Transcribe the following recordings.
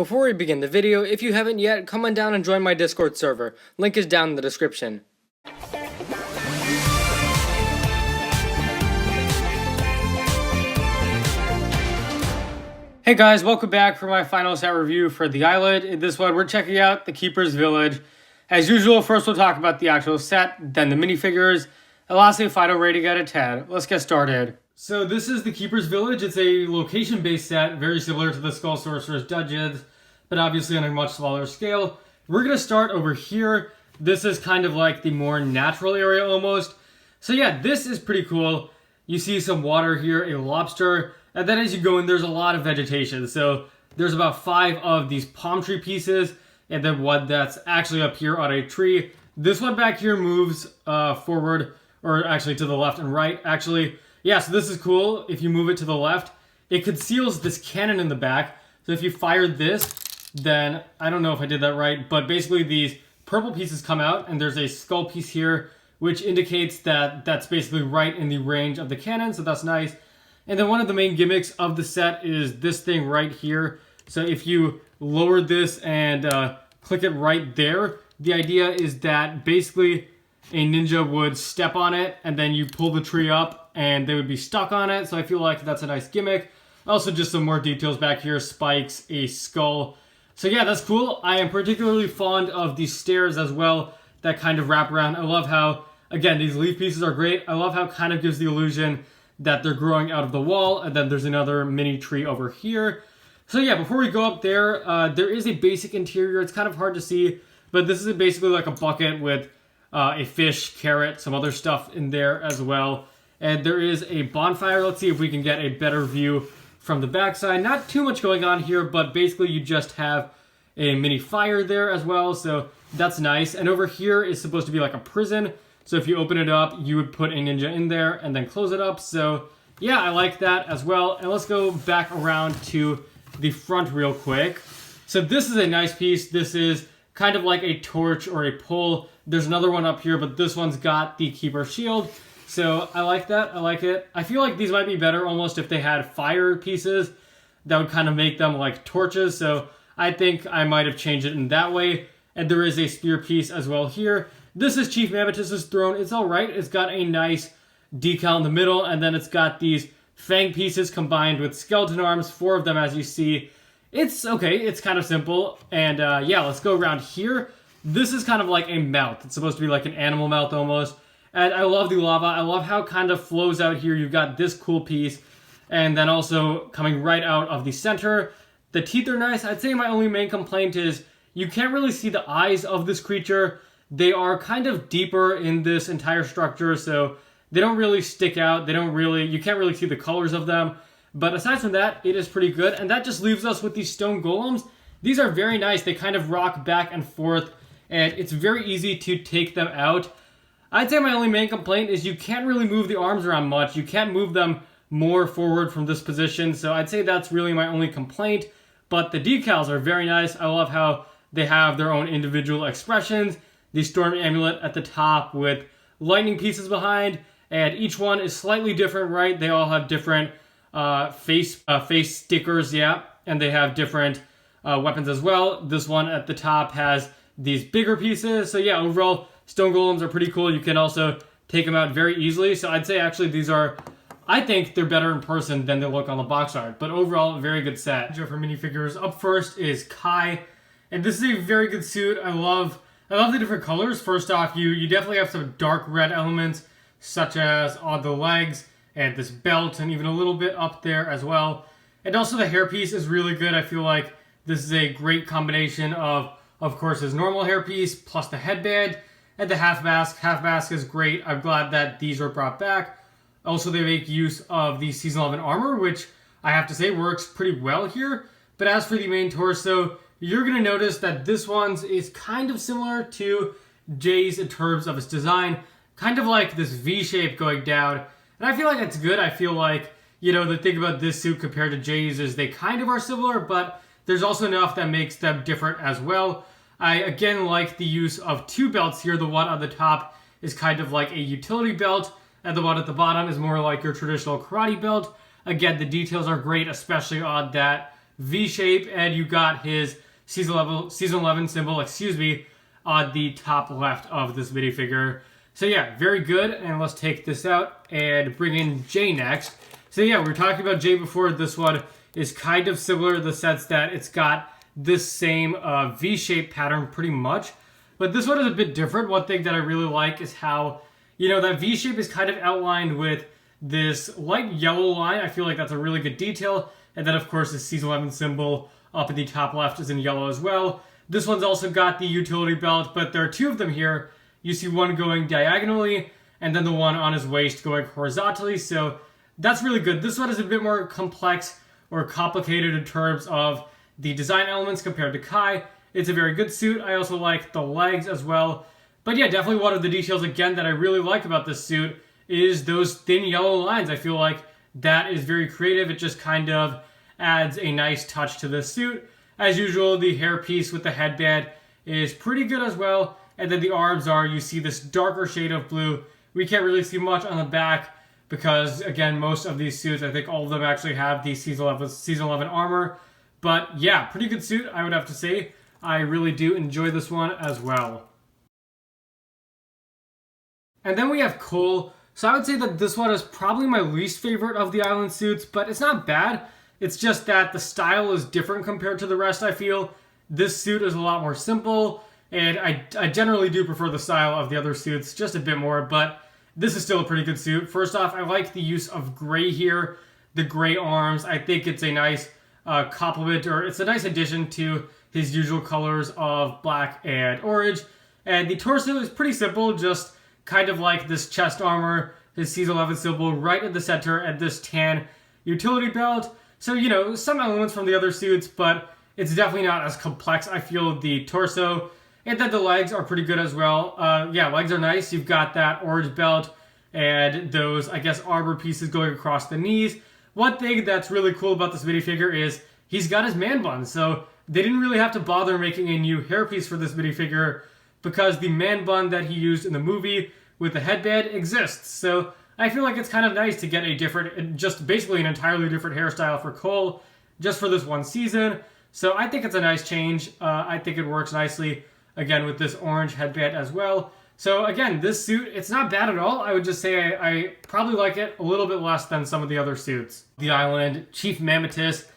Before we begin the video, if you haven't yet, come on down and join my Discord server. Link is down in the description. Hey guys, welcome back for my final set review for the island. In this one, we're checking out the Keeper's Village. As usual, first we'll talk about the actual set, then the minifigures, and lastly, final rating out of 10. Let's get started. So this is the Keeper's Village. It's a location-based set, very similar to the Skull Sorcerer's Dungeons, but obviously on a much smaller scale. We're going to start over here. This is kind of like the more natural area almost. So yeah, this is pretty cool. You see some water here, a lobster, and then as you go in, there's a lot of vegetation. So there's about 5 of these palm tree pieces, and then one that's actually up here on a tree. This one back here moves forward, or actually to the left and right, actually. Yeah, so this is cool. If you move it to the left, it conceals this cannon in the back. So if you fire this, then, I don't know if I did that right, but basically these purple pieces come out, and there's a skull piece here, which indicates that that's basically right in the range of the cannon, so that's nice. And then one of the main gimmicks of the set is this thing right here. So if you lower this and click it right there, the idea is that basically a ninja would step on it, and then you pull the tree up, and they would be stuck on it. So I feel like that's a nice gimmick. Also, just some more details back here, spikes, a skull. So yeah, that's cool. I am particularly fond of these stairs as well that kind of wrap around. I love how, again, these leaf pieces are great. I love how it kind of gives the illusion that they're growing out of the wall, and then there's another mini tree over here. So yeah, before we go up there, there is a basic interior. It's kind of hard to see, but this is basically like a bucket with a fish, carrot, some other stuff in there as well. And there is a bonfire. Let's see if we can get a better view from the backside. Not too much going on here, but basically you just have a mini fire there as well, so that's nice. And over here is supposed to be like a prison, so if you open it up, you would put a ninja in there and then close it up. So yeah, I like that as well. And let's go back around to the front real quick. So this is a nice piece. This is kind of like a torch or a pole. There's another one up here, but this one's got the Keeper shield. So I like that, I like it. I feel like these might be better almost if they had fire pieces. That would kind of make them like torches, so I think I might have changed it in that way. And there is a spear piece as well here. This is Chief Mammotus's throne. It's alright, it's got a nice decal in the middle, and then it's got these fang pieces combined with skeleton arms, 4 of them as you see. It's okay, it's kind of simple. And yeah, let's go around here. This is kind of like a mouth. It's supposed to be like an animal mouth almost. And I love the lava. I love how it kind of flows out here. You've got this cool piece. And then also coming right out of the center. The teeth are nice. I'd say my only main complaint is you can't really see the eyes of this creature. They are kind of deeper in this entire structure, so they don't really stick out. You can't really see the colors of them. But aside from that, it is pretty good. And that just leaves us with these stone golems. These are very nice. They kind of rock back and forth, and it's very easy to take them out. I'd say my only main complaint is you can't really move the arms around much. You can't move them more forward from this position, so I'd say that's really my only complaint. But the decals are very nice. I love how they have their own individual expressions. The storm amulet at the top with lightning pieces behind, and each one is slightly different, right? They all have different face stickers, yeah, and they have different weapons as well. This one at the top has these bigger pieces, so yeah, overall, stone golems are pretty cool. You can also take them out very easily. So I'd say actually these are, I think they're better in person than they look on the box art. But overall, a very good set. For minifigures, up first is Kai. And this is a very good suit. I love the different colors. First off, you definitely have some dark red elements, such as on the legs and this belt and even a little bit up there as well. And also the hairpiece is really good. I feel like this is a great combination of course, his normal hairpiece plus the headband. And the half mask. Half mask is great. I'm glad that these were brought back. Also, they make use of the Season 11 armor, which I have to say works pretty well here. But as for the main torso, you're going to notice that this one's is kind of similar to Jay's in terms of its design. Kind of like this V shape going down. And I feel like that's good. I feel like, you know, the thing about this suit compared to Jay's is they kind of are similar, but there's also enough that makes them different as well. I, again, like the use of 2 belts here. The one on the top is kind of like a utility belt, and the one at the bottom is more like your traditional karate belt. Again, the details are great, especially on that V shape, and you got his season 11 symbol, on the top left of this minifigure. So yeah, very good. And let's take this out and bring in Jay next. So yeah, we were talking about Jay before. This one is kind of similar in the sense that it's got this same V-shaped pattern pretty much. But this one is a bit different. One thing that I really like is how, that V-shape is kind of outlined with this light yellow line. I feel like that's a really good detail. And then, of course, the season 11 symbol up in the top left is in yellow as well. This one's also got the utility belt, but there are two of them here. You see one going diagonally, and then the one on his waist going horizontally. So that's really good. This one is a bit more complex or complicated in terms of the design elements compared to Kai. It's a very good suit. I also like the legs as well. But yeah, definitely one of the details, again, that I really like about this suit is those thin yellow lines. I feel like that is very creative. It just kind of adds a nice touch to this suit. As usual, the hairpiece with the headband is pretty good as well. And then the arms you see this darker shade of blue. We can't really see much on the back because, again, most of these suits, I think all of them actually have the Season 11 armor. But yeah, pretty good suit, I would have to say. I really do enjoy this one as well. And then we have Cole. So I would say that this one is probably my least favorite of the island suits, but it's not bad. It's just that the style is different compared to the rest, I feel. This suit is a lot more simple, and I generally do prefer the style of the other suits just a bit more, but this is still a pretty good suit. First off, I like the use of gray here, the gray arms. I think it's a nice complement, or it's a nice addition to his usual colors of black and orange. And the torso is pretty simple, just kind of like this chest armor, his Season 11 symbol right in the center, and this tan utility belt. So, some elements from the other suits, but it's definitely not as complex, I feel, the torso. And then the legs are pretty good as well. Yeah, legs are nice. You've got that orange belt and those, I guess, armor pieces going across the knees. One thing that's really cool about this minifigure is he's got his man bun. So they didn't really have to bother making a new hairpiece for this minifigure because the man bun that he used in the movie with the headband exists. So I feel like it's kind of nice to get a different, just basically an entirely different hairstyle for Cole just for this one season. So I think it's a nice change. I think it works nicely, again, with this orange headband as well. So again, this suit, it's not bad at all. I would just say I probably like it a little bit less than some of the other suits. The Island, Chief Mammotus.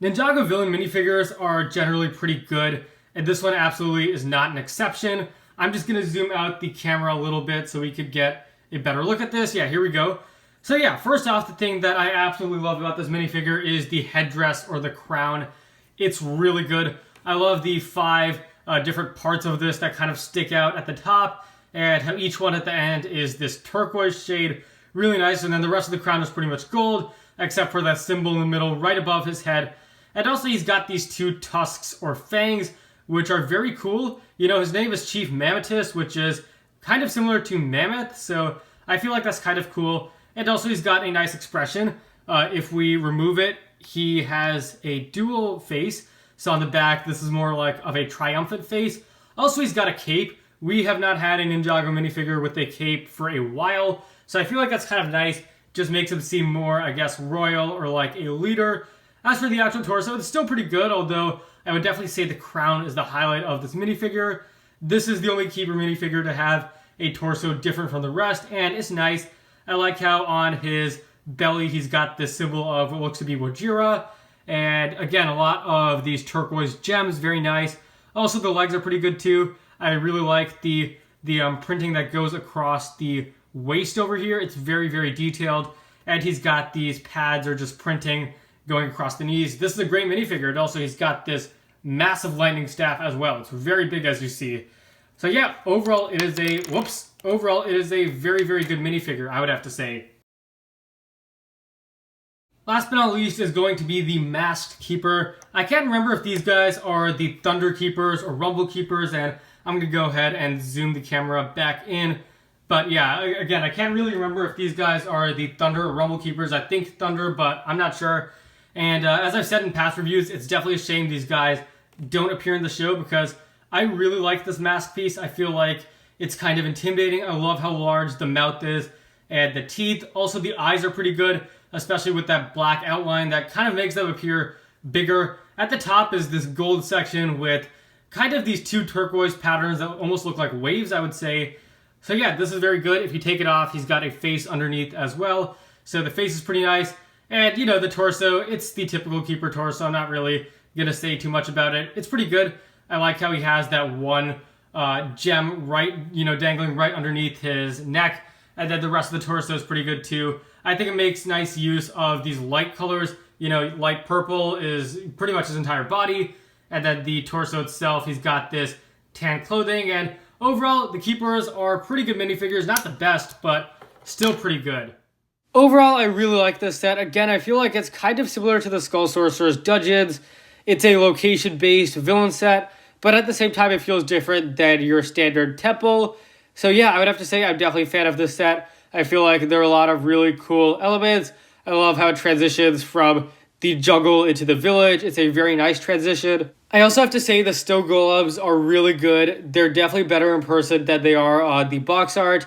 Ninjago villain minifigures are generally pretty good, and this one absolutely is not an exception. I'm just going to zoom out the camera a little bit so we could get a better look at this. Yeah, here we go. So yeah, first off, the thing that I absolutely love about this minifigure is the headdress or the crown. It's really good. I love the 5 different parts of this that kind of stick out at the top, and how each one at the end is this turquoise shade. Really nice, and then the rest of the crown is pretty much gold, except for that symbol in the middle right above his head. And also he's got these 2 tusks or fangs, which are very cool. His name is Chief Mammotus, which is kind of similar to Mammoth, so I feel like that's kind of cool. And also he's got a nice expression. If we remove it, he has a dual face. So on the back, this is more like of a triumphant face. Also, he's got a cape. We have not had a Ninjago minifigure with a cape for a while, so I feel like that's kind of nice. Just makes him seem more, I guess, royal or like a leader. As for the actual torso, it's still pretty good, although I would definitely say the crown is the highlight of this minifigure. This is the only Keeper minifigure to have a torso different from the rest, and it's nice. I like how on his belly he's got this symbol of what looks to be Wajira, and again, a lot of these turquoise gems, very nice. Also, the legs are pretty good too. I really like the printing that goes across the waist over here. It's very, very detailed, and he's got these pads or just printing going across the knees. This is a great minifigure, and also he's got this massive lightning staff as well. It's very big, as you see. So yeah, overall it is a very, very good minifigure, I would have to say. Last but not least is going to be the Masked Keeper. I can't remember if these guys are the Thunder Keepers or Rumble Keepers, and I'm going to go ahead and zoom the camera back in. But yeah, again, I can't really remember if these guys are the Thunder or Rumble Keepers. I think Thunder, but I'm not sure. And as I've said in past reviews, it's definitely a shame these guys don't appear in the show because I really like this mask piece. I feel like it's kind of intimidating. I love how large the mouth is and the teeth. Also, the eyes are pretty good, especially with that black outline that kind of makes them appear bigger. At the top is this gold section with kind of these two turquoise patterns that almost look like waves, I would say. So yeah, this is very good. If you take it off, he's got a face underneath as well. So the face is pretty nice. And, you know, the torso, it's the typical keeper torso. I'm not really going to say too much about it. It's pretty good. I like how he has that one gem right, you know, dangling right underneath his neck. And then the rest of the torso is pretty good too. I think it makes nice use of these light colors. You know, light purple is pretty much his entire body. And then the torso itself, he's got this tan clothing. And overall, the keepers are pretty good minifigures. Not the best, but still pretty good. Overall, I really like this set. Again, I feel like it's kind of similar to the Skull Sorcerer's Dungeons. It's a location-based villain set, but at the same time, it feels different than your standard temple. So yeah, I would have to say I'm definitely a fan of this set. I feel like there are a lot of really cool elements. I love how it transitions from the jungle into the village. It's a very nice transition. I also have to say the snow golems are really good. They're definitely better in person than they are on the box art.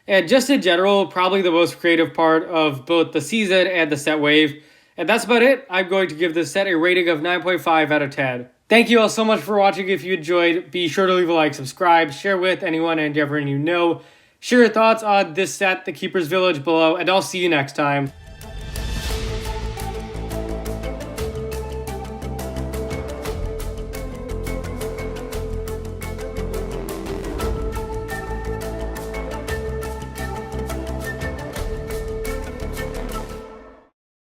And just in general, probably the most creative part of both the season and the set wave. And that's about it. I'm going to give this set a rating of 9.5 out of 10. Thank you all so much for watching. If you enjoyed, be sure to leave a like, subscribe, share with anyone and everyone you know. Share your thoughts on this set, The Keeper's Village, below, and I'll see you next time.